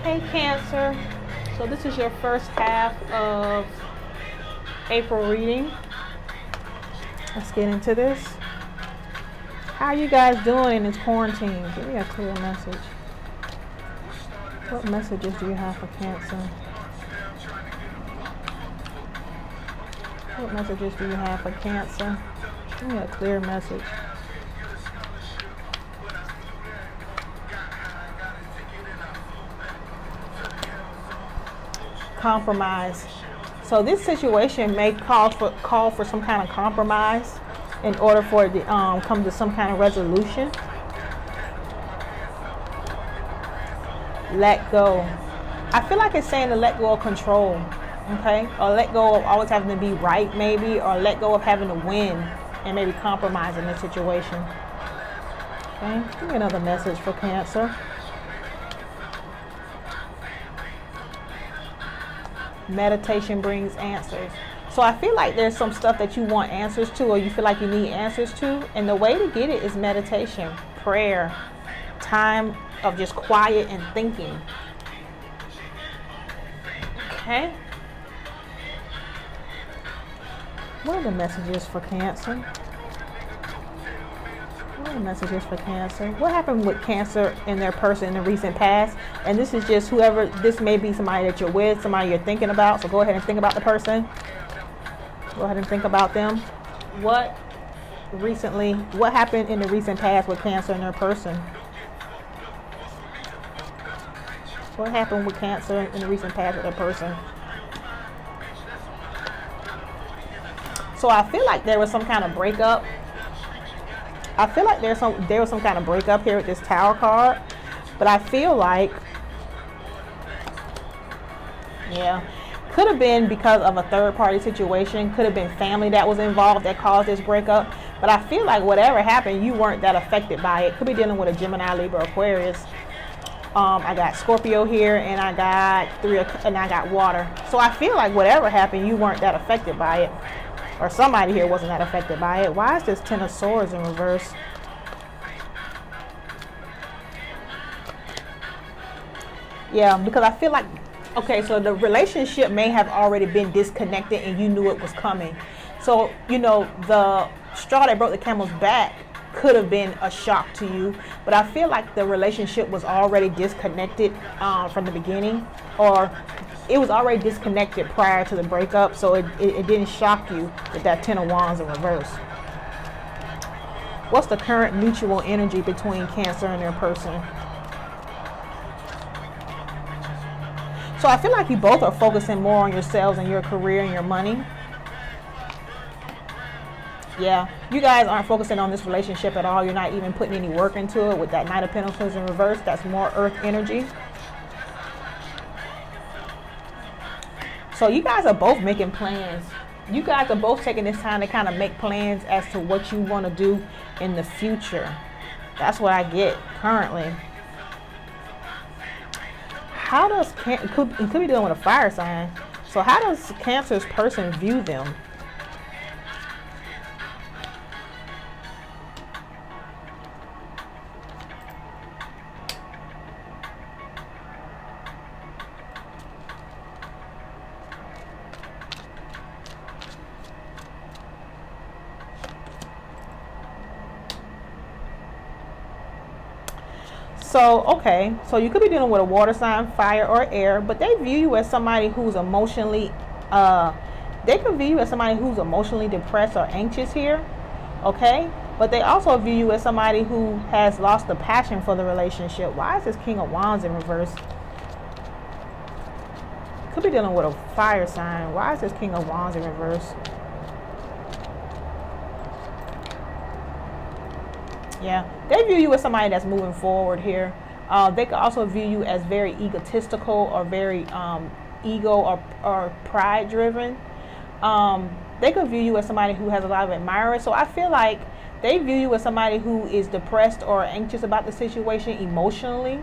Hey Cancer, so this is your first half of April reading. Let's get into this. How are you guys doing in this quarantine? Give me a clear message. What messages do you have for Cancer? What messages do you have for Cancer? Give me a clear message. Compromise. So this situation may call for some kind of compromise in order for it to come to some kind of resolution. Let go. I feel like it's saying to let go of control, okay? Or let go of always having to be right, maybe, or let go of having to win and maybe compromise in the situation. Okay, give me another message for Cancer. Meditation brings answers. So I feel like there's some stuff that you want answers to, or you feel like you need answers to, and the way to get it is meditation, prayer, time of just quiet and thinking. Okay. What are the messages for Cancer? What are the messages for Cancer? What happened with Cancer and their person in the recent past? And this is just whoever, this may be somebody that you're with, somebody you're thinking about. So go ahead and think about the person. Go ahead and think about them. What happened in the recent past with Cancer and their person? What happened with Cancer in the recent past with their person? So I feel like there was some kind of breakup. I feel like there was some kind of breakup here with this Tower card. But I feel like, yeah, could have been because of a third party situation. Could have been family that was involved that caused this breakup. But I feel like whatever happened, you weren't that affected by it. Could be dealing with a Gemini, Libra, Aquarius. I got Scorpio here, and I got water. So I feel like whatever happened, you weren't that affected by it. Or somebody here wasn't that affected by it. Why is this Ten of Swords in reverse? Yeah, because I feel like, okay, so the relationship may have already been disconnected and you knew it was coming. So, you know, the straw that broke the camel's back could have been a shock to you. But I feel like the relationship was already disconnected from the beginning, or it was already disconnected prior to the breakup, so it didn't shock you with that Ten of Wands in reverse. What's the current mutual energy between Cancer and their person? So I feel like you both are focusing more on yourselves and your career and your money. Yeah, you guys aren't focusing on this relationship at all. You're not even putting any work into it with that Knight of Pentacles in reverse. That's more earth energy. So you guys are both making plans. You guys are both taking this time to kind of make plans as to what you want to do in the future. That's what I get currently. How does it could be dealing with a fire sign. So how does Cancer's person view them? So, okay, so you could be dealing with a water sign, fire, or air, but they view you as somebody who's emotionally, they could view you as somebody who's emotionally depressed or anxious here, okay? But they also view you as somebody who has lost the passion for the relationship. Why is this King of Wands in reverse? Could be dealing with a fire sign. Why is this King of Wands in reverse? Yeah, they view you as somebody that's moving forward here. They could also view you as very egotistical or very ego or pride driven. They could view you as somebody who has a lot of admirers. So I feel like they view you as somebody who is depressed or anxious about the situation emotionally.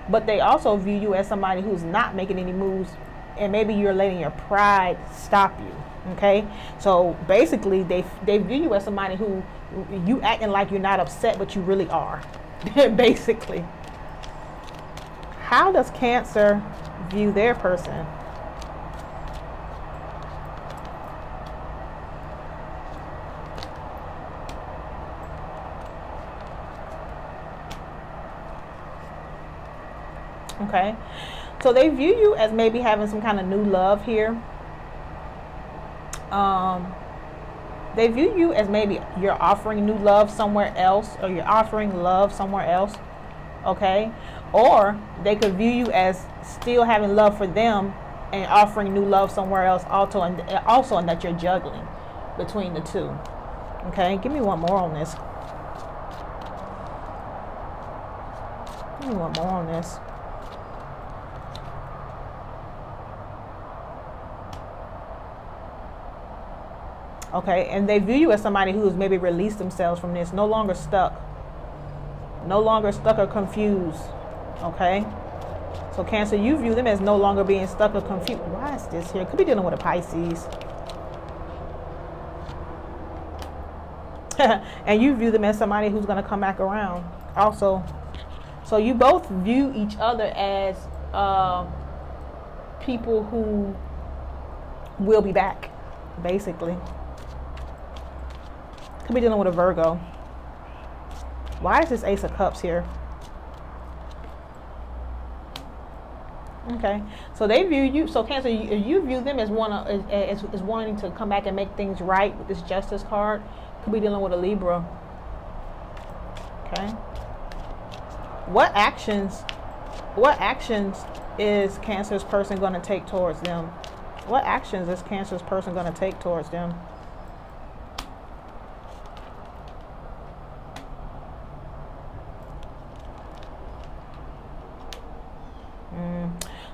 But they also view you as somebody who's not making any moves, and maybe you're letting your pride stop you. Okay, so basically they view you as somebody who you acting like you're not upset, but you really are. Basically, how does Cancer view their person? Okay, so they view you as maybe having some kind of new love here. They view you as maybe you're offering new love somewhere else, or you're offering love somewhere else. Okay, or they could view you as still having love for them and offering new love somewhere else also, and that you're juggling between the two. Okay, give me one more on this. Give me one more on this. Okay, and they view you as somebody who has maybe released themselves from this, no longer stuck. No longer stuck or confused. Okay? So Cancer, you view them as no longer being stuck or confused. Why is this here? Could be dealing with a Pisces. And you view them as somebody who's going to come back around. Also, so you both view each other as people who will be back, basically. Could be dealing with a Virgo. Why is this Ace of Cups here? Okay, so they view you. So Cancer, you view them as wanting to come back and make things right with this Justice card. Could be dealing with a Libra. Okay. What actions is Cancer's person going to take towards them? What actions is Cancer's person going to take towards them?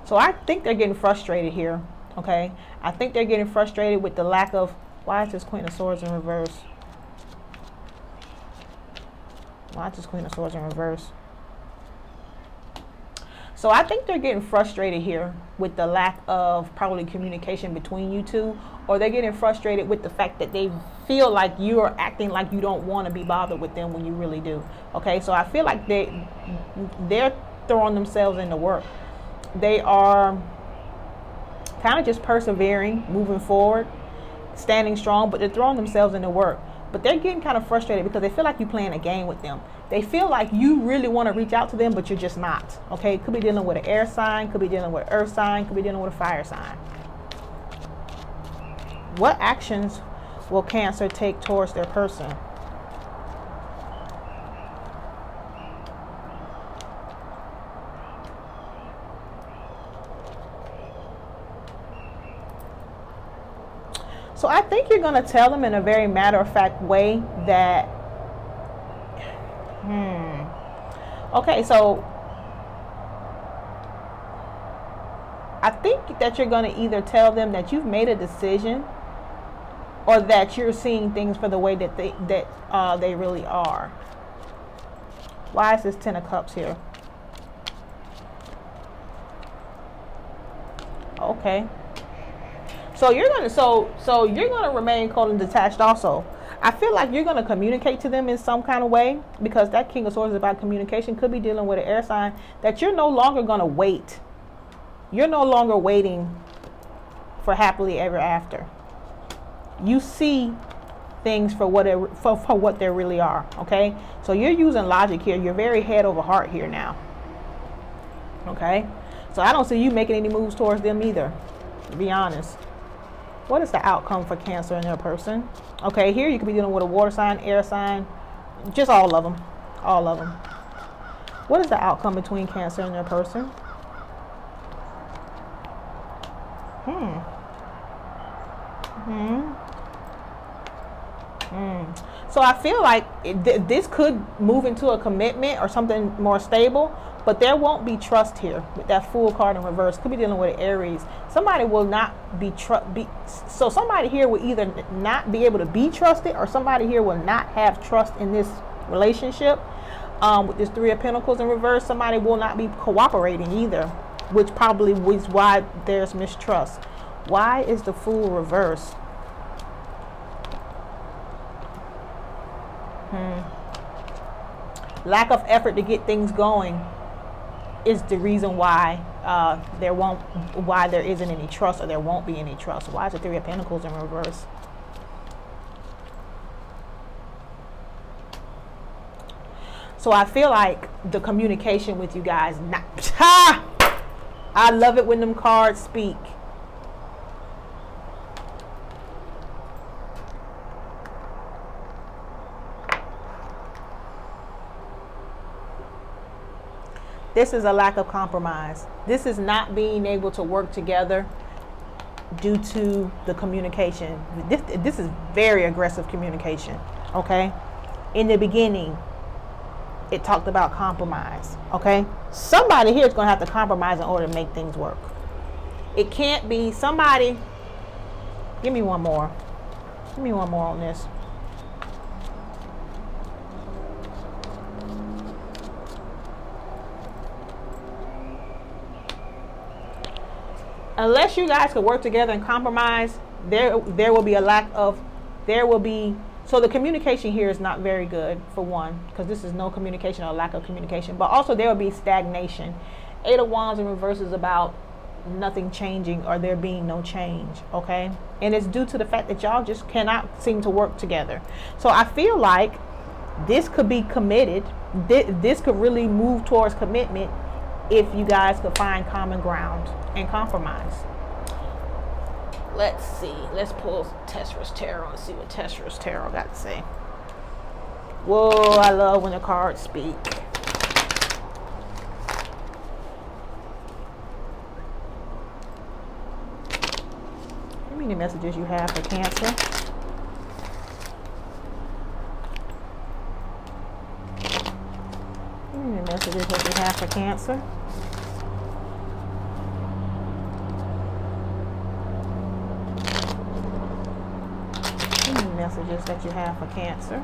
So I think they're getting frustrated here, okay? I think they're getting frustrated with the lack of, why is this Queen of Swords in reverse? Why is this Queen of Swords in reverse? So I think they're getting frustrated here with the lack of probably communication between you two, or they're getting frustrated with the fact that they feel like you are acting like you don't want to be bothered with them when you really do, okay? So I feel like they're throwing themselves into work. They are kind of just persevering, moving forward, standing strong, but they're throwing themselves into work. But they're getting kind of frustrated because they feel like you're playing a game with them. They feel like you really want to reach out to them, but you're just not. Okay, could be dealing with an air sign, could be dealing with an earth sign, could be dealing with a fire sign. What actions will Cancer take towards their person? So I think you're going to tell them in a very matter-of-fact way that, okay, so I think that you're going to either tell them that you've made a decision, or that you're seeing things for the way that they really are. Why is this Ten of Cups here? Okay. So you're gonna remain cold and detached also. I feel like you're gonna communicate to them in some kind of way, because that King of Swords is about communication. Could be dealing with an air sign, that you're no longer gonna wait. You're no longer waiting for happily ever after. You see things for what they really are. Okay, so you're using logic here. You're very head over heart here now. Okay, so I don't see you making any moves towards them either, to be honest. What is the outcome for Cancer in their person? Okay, here you could be dealing with a water sign, air sign, just all of them. All of them. What is the outcome between Cancer and their person? So I feel like this could move into a commitment or something more stable, but there won't be trust here with that Fool card in reverse. Could be dealing with an Aries. Somebody will not so somebody here will either not be able to be trusted, or somebody here will not have trust in this relationship. With this Three of Pentacles in reverse, somebody will not be cooperating either, which probably is why there's mistrust. Why is the Fool reverse? Lack of effort to get things going is the reason why there isn't any trust, or there won't be any trust. Why is the Three of Pentacles in reverse? So I feel like the communication with you guys, I love it when them cards speak. This is a lack of compromise. This is not being able to work together due to the communication. This is very aggressive communication, okay? In the beginning, it talked about compromise, okay? Somebody here is going to have to compromise in order to make things work. It can't be somebody. Give me one more. Give me one more on this. Unless you guys could work together and compromise, there will be a lack of, so the communication here is not very good, for one, because this is no communication or lack of communication, but also there will be stagnation. Eight of Wands in reverse is about nothing changing, or there being no change, okay? And it's due to the fact that y'all just cannot seem to work together. So I feel like this could be committed. This could really move towards commitment if you guys could find common ground and compromise. Let's see. Let's pull Tesra's Tarot and see what Tesra's Tarot got to say. Whoa, I love when the cards speak. Give me the messages you have for Cancer. Give me the messages that you have for Cancer. Messages that you have for Cancer.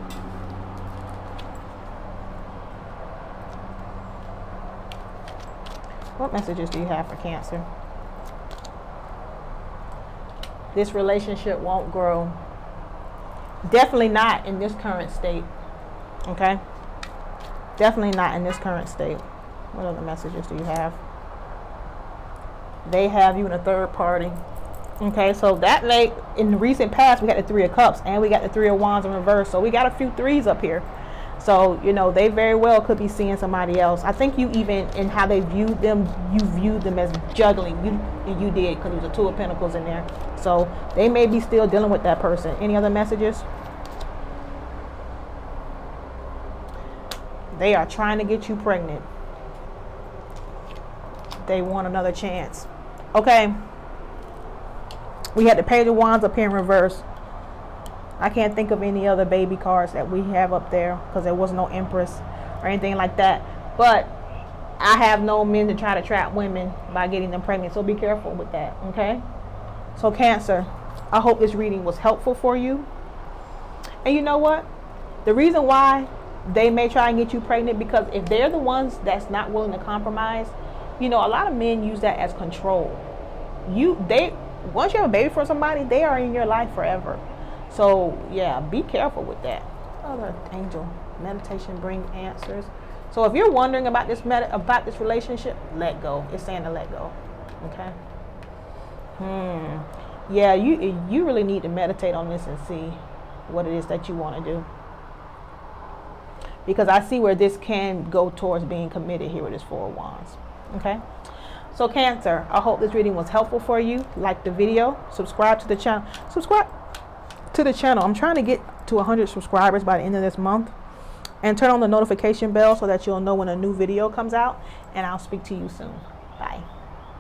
What messages do you have for Cancer? This relationship won't grow. Definitely not in this current state. Okay? Definitely not in this current state. What other messages do you have? They have you in a third party. Okay, so that late in the recent past, we got the Three of Cups and we got the Three of Wands in reverse. So we got a few threes up here. So, you know, they very well could be seeing somebody else. I think you even, in how they viewed them, you viewed them as juggling. You did, because there was a Two of Pentacles in there. So they may be still dealing with that person. Any other messages? They are trying to get you pregnant. They want another chance. Okay. We had the Page of Wands up here in reverse. I can't think of any other baby cards that we have up there, because there was no Empress or anything like that. But I have known men to try to trap women by getting them pregnant. So be careful with that, okay? So Cancer, I hope this reading was helpful for you. And you know what? The reason why they may try and get you pregnant, because if they're the ones that's not willing to compromise, you know, a lot of men use that as control. Once you have a baby for somebody, they are in your life forever. So yeah, be careful with that. Other angel, meditation bring answers. So if you're wondering about this relationship, let go. It's saying to let go. Okay. Yeah, you really need to meditate on this and see what it is that you want to do. Because I see where this can go towards being committed here with this Four of Wands. Okay. So Cancer, I hope this reading was helpful for you. Like the video, subscribe to the channel. I'm trying to get to 100 subscribers by the end of this month. And turn on the notification bell so that you'll know when a new video comes out. And I'll speak to you soon.